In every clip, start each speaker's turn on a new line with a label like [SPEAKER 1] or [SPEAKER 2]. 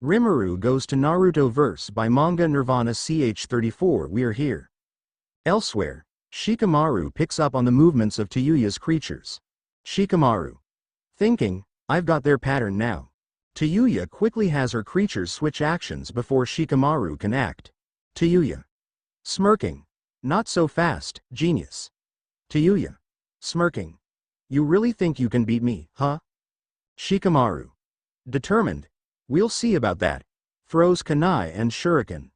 [SPEAKER 1] Rimuru goes to Naruto Verse by manga-nirvana ch 34. We are here. Elsewhere, Shikamaru picks up on the movements of Tayuya's creatures. Shikamaru. Thinking, I've got their pattern now. Tayuya quickly has her creatures switch actions before Shikamaru can act. Tayuya. Smirking. Not so fast, genius. Tayuya. Smirking. You really think you can beat me, huh? Shikamaru. Determined. We'll see about that. Throws kunai and shuriken.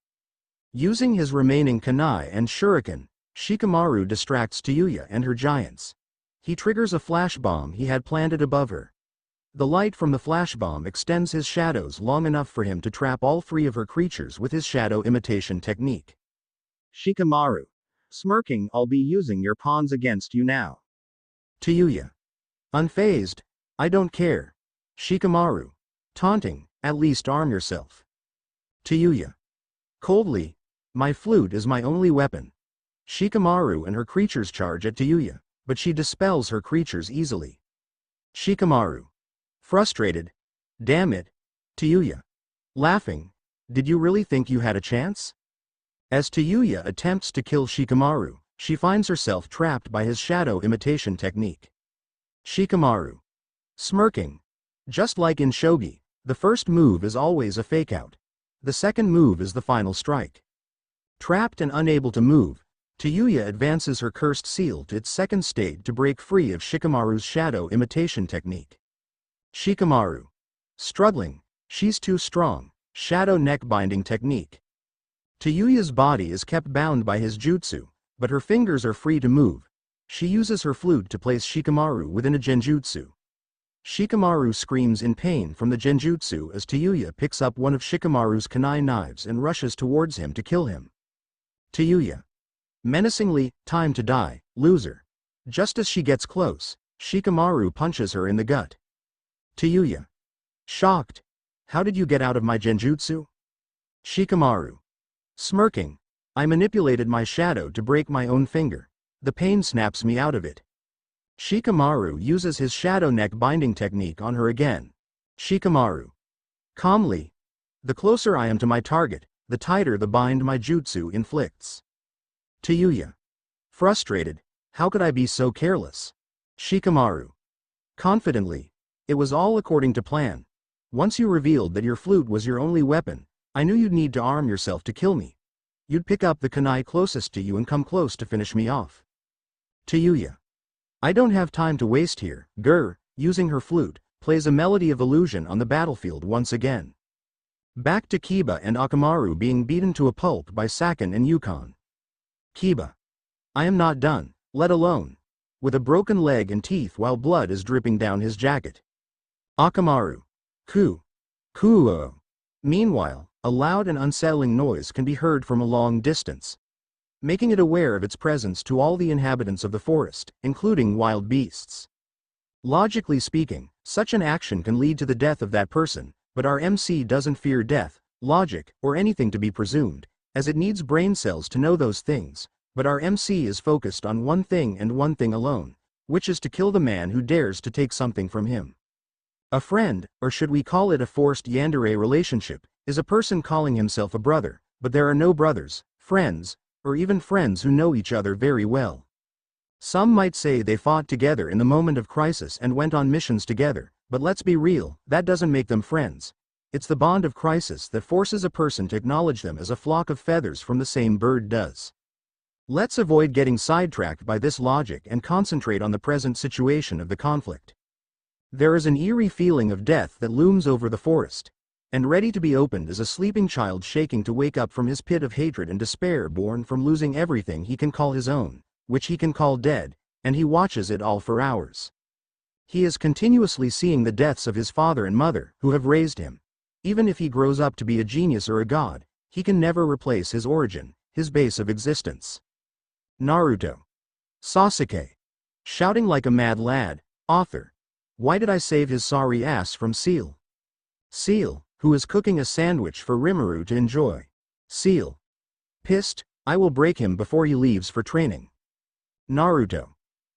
[SPEAKER 1] Using his remaining kunai and shuriken, Shikamaru distracts Tayuya and her giants. He triggers a flash bomb he had planted above her. The light from the flash bomb extends his shadows long enough for him to trap all three of her creatures with his shadow imitation technique. Shikamaru. Smirking, I'll be using your pawns against you now. Tayuya. Unfazed. I don't care. Shikamaru. Taunting, at least arm yourself. Tayuya. Coldly. My flute is my only weapon. Shikamaru and her creatures charge at Tayuya, but she dispels her creatures easily. Shikamaru. Frustrated. Damn it. Tayuya. Laughing. Did you really think you had a chance? As Tayuya attempts to kill Shikamaru, she finds herself trapped by his shadow imitation technique. Shikamaru. Smirking. Just like in shogi, the first move is always a fake-out. The second move is the final strike. Trapped and unable to move, Tayuya advances her cursed seal to its second stage to break free of Shikamaru's shadow imitation technique. Shikamaru. Struggling. She's too strong. Shadow neck binding technique. Tayuya's body is kept bound by his jutsu, but her fingers are free to move. She uses her flute to place Shikamaru within a genjutsu. Shikamaru screams in pain from the genjutsu as Tayuya picks up one of Shikamaru's kunai knives and rushes towards him to kill him. Tayuya. Menacingly, time to die, loser. Just as she gets close, Shikamaru punches her in the gut. Tayuya. Shocked. How did you get out of my genjutsu? Shikamaru. Smirking. I manipulated my shadow to break my own finger. The pain snaps me out of it. Shikamaru uses his shadow neck binding technique on her again. Shikamaru. Calmly. The closer I am to my target, the tighter the bind my jutsu inflicts. Tayuya. Frustrated. How could I be so careless? Shikamaru. Confidently. It was all according to plan. Once you revealed that your flute was your only weapon, I knew you'd need to arm yourself to kill me. You'd pick up the kunai closest to you and come close to finish me off. Tayuya. I don't have time to waste here. Using her flute, plays a melody of illusion on the battlefield once again. Back to Kiba and Akamaru being beaten to a pulp by Saken and Yukon. Kiba. I am not done, let alone. With a broken leg and teeth while blood is dripping down his jacket. Akamaru. Kuo. Meanwhile, a loud and unsettling noise can be heard from a long distance, making it aware of its presence to all the inhabitants of the forest, including wild beasts. Logically speaking, such an action can lead to the death of that person, but our MC doesn't fear death, logic, or anything to be presumed, as it needs brain cells to know those things, but our MC is focused on one thing and one thing alone, which is to kill the man who dares to take something from him. A friend, or should we call it a forced yandere relationship, is a person calling himself a brother, but there are no brothers, friends, or even friends who know each other very well. Some might say they fought together in the moment of crisis and went on missions together, but let's be real, that doesn't make them friends. It's the bond of crisis that forces a person to acknowledge them as a flock of feathers from the same bird does. Let's avoid getting sidetracked by this logic and concentrate on the present situation of the conflict. There is an eerie feeling of death that looms over the forest, and ready to be opened is a sleeping child shaking to wake up from his pit of hatred and despair born from losing everything he can call his own, which he can call dead, and he watches it all for hours. He is continuously seeing the deaths of his father and mother, who have raised him. Even if he grows up to be a genius or a god, he can never replace his origin, his base of existence. Naruto. Sasuke. Shouting like a mad lad, author. Why did I save his sorry ass from Seal? Seal, who is cooking a sandwich for Rimuru to enjoy. Seal. Pissed, I will break him before he leaves for training. Naruto.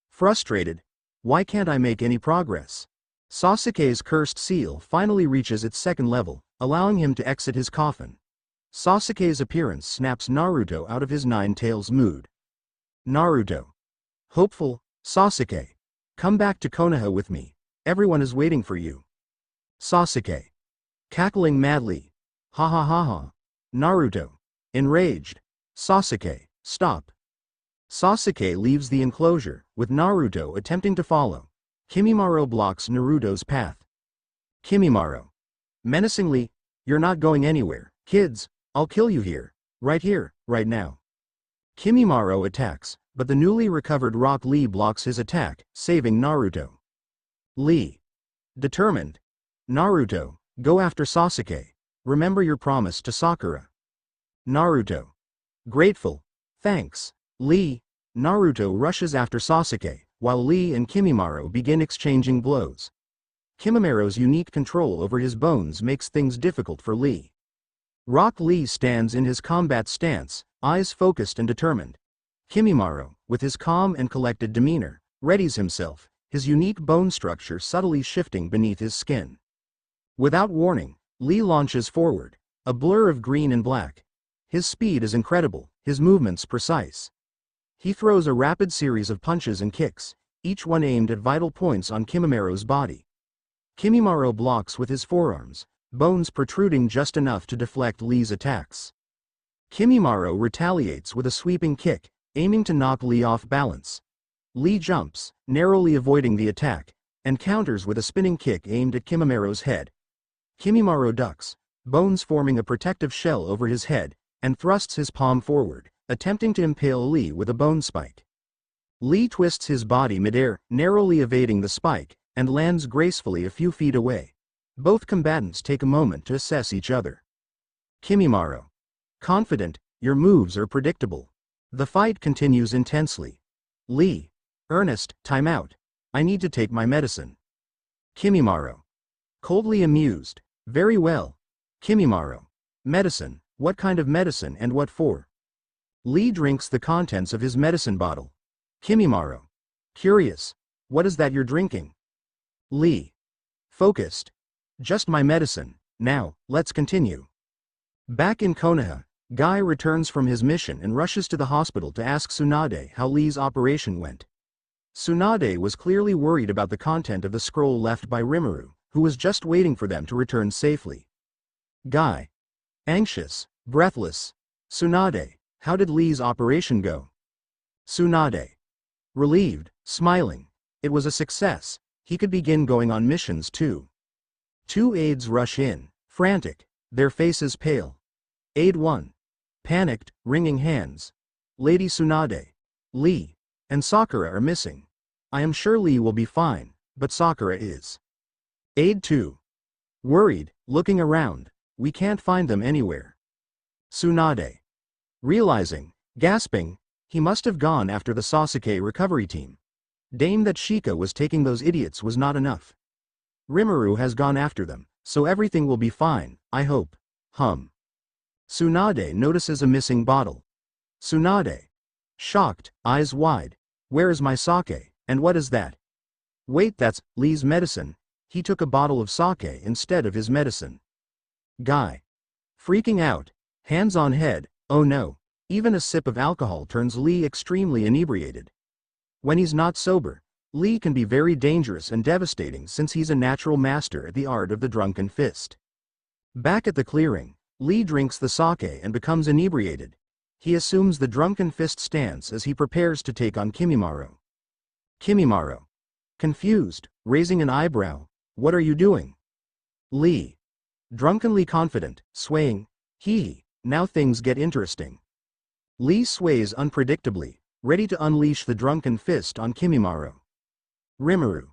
[SPEAKER 1] Frustrated. Why can't I make any progress? Sasuke's cursed seal finally reaches its second level, allowing him to exit his coffin. Sasuke's appearance snaps Naruto out of his nine-tails mood. Naruto. Hopeful, Sasuke. Come back to Konoha with me. Everyone is waiting for you. Sasuke. Cackling madly. Ha ha ha ha. Naruto. Enraged. Sasuke, stop. Sasuke leaves the enclosure, with Naruto attempting to follow. Kimimaro blocks Naruto's path. Kimimaro. Menacingly, you're not going anywhere, kids, I'll kill you here, right now. Kimimaro attacks, but the newly recovered Rock Lee blocks his attack, saving Naruto. Lee. Determined. Naruto, go after Sasuke. Remember your promise to Sakura. Naruto. Grateful. Thanks, Lee. Naruto rushes after Sasuke, while Lee and Kimimaro begin exchanging blows. Kimimaro's unique control over his bones makes things difficult for Lee. Rock Lee stands in his combat stance, eyes focused and determined. Kimimaro, with his calm and collected demeanor, readies himself, his unique bone structure subtly shifting beneath his skin. Without warning, Lee launches forward, a blur of green and black. His speed is incredible, his movements precise. He throws a rapid series of punches and kicks, each one aimed at vital points on Kimimaro's body. Kimimaro blocks with his forearms, bones protruding just enough to deflect Lee's attacks. Kimimaro retaliates with a sweeping kick, aiming to knock Lee off balance. Lee jumps, narrowly avoiding the attack, and counters with a spinning kick aimed at Kimimaro's head. Kimimaro ducks, bones forming a protective shell over his head, and thrusts his palm forward, attempting to impale Lee with a bone spike. Lee twists his body midair, narrowly evading the spike, and lands gracefully a few feet away. Both combatants take a moment to assess each other. Kimimaro. Confident, your moves are predictable. The fight continues intensely. Lee. Earnest, time out. I need to take my medicine. Kimimaro. Coldly amused. Very well. Kimimaro. Medicine. What kind of medicine and what for? Lee drinks the contents of his medicine bottle. Kimimaro. Curious. What is that you're drinking? Lee. Focused. Just my medicine. Now, let's continue. Back in Konoha, Guy returns from his mission and rushes to the hospital to ask Tsunade how Lee's operation went. Tsunade was clearly worried about the content of the scroll left by Rimuru, who was just waiting for them to return safely. Guy. Anxious, breathless. Tsunade, how did Lee's operation go? Tsunade. Relieved, smiling. It was a success. He could begin going on missions too. Two aides rush in, frantic, their faces pale. Aide 1. Panicked, wringing hands. Lady Tsunade. Lee. And Sakura are missing. I am sure Lee will be fine, but Sakura is. Aide 2. Worried, looking around. We can't find them anywhere. Tsunade. Realizing, gasping, he must have gone after the Sasuke recovery team. Dame that Shika was taking those idiots was not enough. Rimuru has gone after them, so everything will be fine, I hope. Tsunade notices a missing bottle. Tsunade. Shocked, eyes wide. Where is my sake, and what is that? Wait, that's Lee's medicine. He took a bottle of sake instead of his medicine. Guy. Freaking out, hands on head, oh no, even a sip of alcohol turns Lee extremely inebriated. When he's not sober, Lee can be very dangerous and devastating since he's a natural master at the art of the drunken fist. Back at the clearing, Lee drinks the sake and becomes inebriated. He assumes the drunken fist stance as he prepares to take on Kimimaro. Kimimaro. Confused, raising an eyebrow, what are you doing? Lee. Drunkenly confident, swaying, hee, now things get interesting. Lee sways unpredictably, ready to unleash the drunken fist on Kimimaro. Rimuru.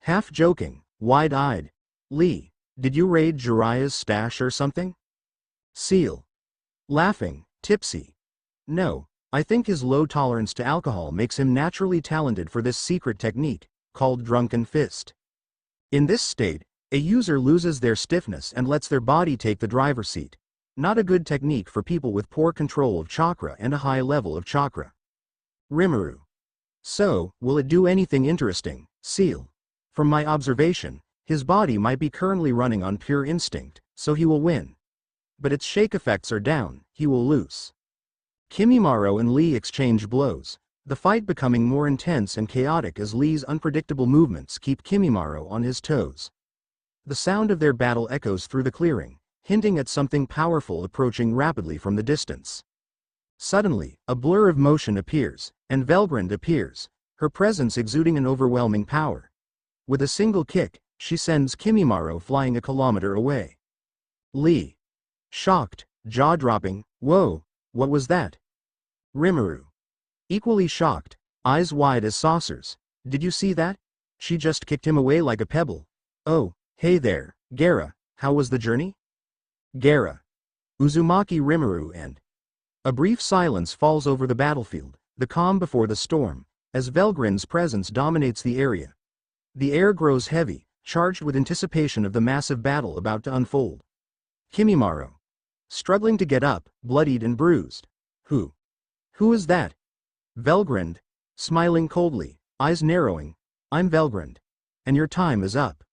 [SPEAKER 1] Half joking, wide-eyed. Lee, did you raid Jiraiya's stash or something? Seal. Laughing, tipsy. No, I think his low tolerance to alcohol makes him naturally talented for this secret technique, called drunken fist. In this state, a user loses their stiffness and lets their body take the driver's seat. Not a good technique for people with poor control of chakra and a high level of chakra. Rimuru. So, will it do anything interesting, Seal? From my observation, his body might be currently running on pure instinct, so he will win. But its shake effects are down, he will lose. Kimimaro and Lee exchange blows, the fight becoming more intense and chaotic as Lee's unpredictable movements keep Kimimaro on his toes. The sound of their battle echoes through the clearing, hinting at something powerful approaching rapidly from the distance. Suddenly, a blur of motion appears, and Velgrund appears, her presence exuding an overwhelming power. With a single kick, she sends Kimimaro flying a kilometer away. Lee. Shocked, jaw-dropping, "Whoa, what was that?" Rimuru. Equally shocked, eyes wide as saucers, "Did you see that? She just kicked him away like a pebble." "Oh, hey there, Gaara, how was the journey?" Gaara. Uzumaki Rimuru and. A brief silence falls over the battlefield, the calm before the storm, as Velgrund's presence dominates the area. The air grows heavy, charged with anticipation of the massive battle about to unfold. Kimimaro. Struggling to get up, bloodied and bruised. Who is that?" Velgrund. Smiling coldly, eyes narrowing. "I'm Velgrund. And your time is up."